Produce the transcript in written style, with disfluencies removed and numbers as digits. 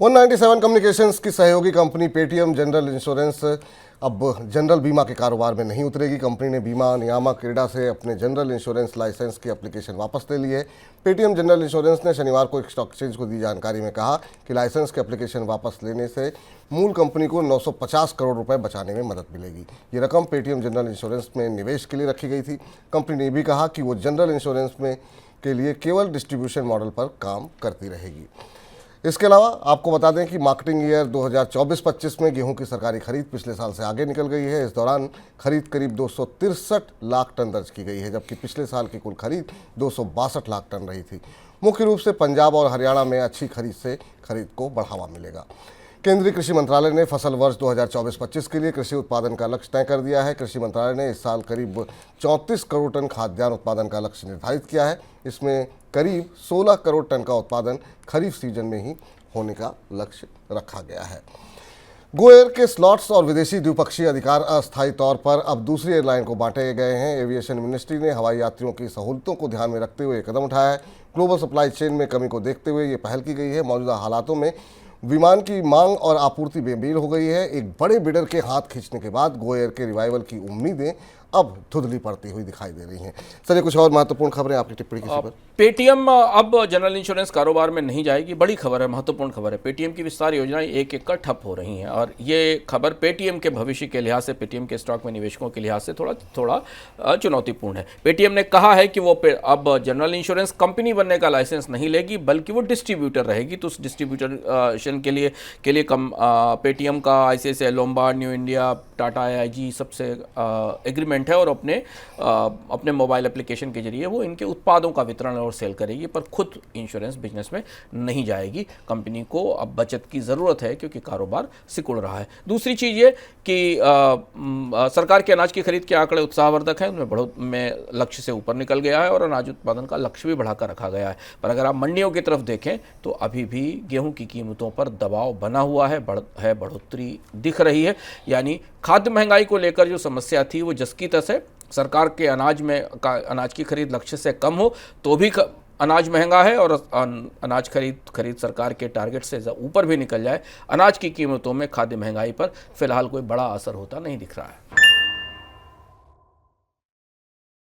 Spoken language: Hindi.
197 कम्युनिकेशंस की सहयोगी कंपनी पेटीएम जनरल इंश्योरेंस अब जनरल बीमा के कारोबार में नहीं उतरेगी। कंपनी ने बीमा नियामक क्रीडा से अपने जनरल इंश्योरेंस लाइसेंस की एप्लीकेशन वापस ले ली है। पेटीएम जनरल इंश्योरेंस ने शनिवार को एक स्टॉक एक्सचेंज को दी जानकारी में कहा कि लाइसेंस की एप्लीकेशन वापस लेने से मूल कंपनी को 950 करोड़ रुपए बचाने में मदद मिलेगी। ये रकम पेटीएम जनरल इंश्योरेंस में निवेश के लिए रखी गई थी। कंपनी ने भी कहा कि वो जनरल इंश्योरेंस में के लिए केवल डिस्ट्रीब्यूशन मॉडल पर काम करती रहेगी। इसके अलावा आपको बता दें कि मार्केटिंग ईयर 2024-25 में गेहूं की सरकारी खरीद पिछले साल से आगे निकल गई है। इस दौरान खरीद करीब 263 लाख टन दर्ज की गई है, जबकि पिछले साल की कुल खरीद 262 लाख टन रही थी। मुख्य रूप से पंजाब और हरियाणा में अच्छी खरीद से खरीद को बढ़ावा मिलेगा। केंद्रीय कृषि मंत्रालय ने फसल वर्ष 2024-25 के लिए कृषि उत्पादन का लक्ष्य तय कर दिया है। कृषि मंत्रालय ने इस साल करीब 34 करोड़ टन खाद्यान्न उत्पादन का लक्ष्य निर्धारित किया है। इसमें करीब 16 करोड़ टन का उत्पादन खरीफ सीजन में ही होने का लक्ष्य रखा गया है। गो एयर के स्लॉट्स और विदेशी द्विपक्षीय अधिकार अस्थायी तौर पर अब दूसरी एयरलाइन को बांटे गए हैं। एविएशन मिनिस्ट्री ने हवाई यात्रियों की सहूलतों को ध्यान में रखते हुए कदम उठाया है। ग्लोबल सप्लाई चेन में कमी को देखते हुए ये पहल की गई है। मौजूदा हालातों में विमान की मांग और आपूर्ति बेमेल हो गई है। एक बड़े बिडर के हाथ खींचने के बाद गो एयर के रिवाइवल की उम्मीदें अब धुंधली पड़ती हुई दिखाई दे रही हैं। सर, ये कुछ और महत्वपूर्ण खबरें, आपकी टिप्पणी किसी पर? पेटीएम अब जनरल इंश्योरेंस कारोबार में नहीं जाएगी। बड़ी खबर है, महत्वपूर्ण खबर है। पेटीएम की विस्तार योजनाएं एक एक कर ठप हो रही हैं और ये खबर पेटीएम के भविष्य के लिहाज से, पेटीएम के स्टॉक में निवेशकों के लिहाज से थोड़ा चुनौतीपूर्ण है। पेटीएम ने कहा है कि वो अब जनरल इंश्योरेंस कंपनी बनने का लाइसेंस नहीं लेगी, बल्कि वो डिस्ट्रीब्यूटर रहेगी। तो उस डिस्ट्रीब्यूशन के लिए पेटीएम का ICICI Lombard, new India, Tata AIG सबसे एग्रीमेंट है और अपने मोबाइल एप्लीकेशन के जरिए वो इनके उत्पादों का वितरण और सेल करेगी, पर खुद इंश्योरेंस बिजनेस में नहीं जाएगी। कंपनी को अब बचत की ज़रूरत है क्योंकि कारोबार सिकुड़ रहा है। दूसरी चीज़ ये कि सरकार के अनाज की खरीद के आंकड़े उत्साहवर्धक हैं, उनमें लक्ष्य से ऊपर निकल गया है और अनाज उत्पादन का लक्ष्य भी बढ़ाकर रखा गया है। पर अगर आप मंडियों की तरफ देखें तो अभी भी गेहूं की कीमतों पर दबाव बना हुआ है, बढ़ोतरी दिख रही है। यानी खाद्य महंगाई को लेकर जो समस्या थी वो जस की तस है। सरकार के अनाज की खरीद लक्ष्य से कम हो तो भी अनाज महंगा है और अनाज खरीद सरकार के टारगेट से ऊपर भी निकल जाए, अनाज की कीमतों में खाद्य महंगाई पर फिलहाल कोई बड़ा असर होता नहीं दिख रहा है।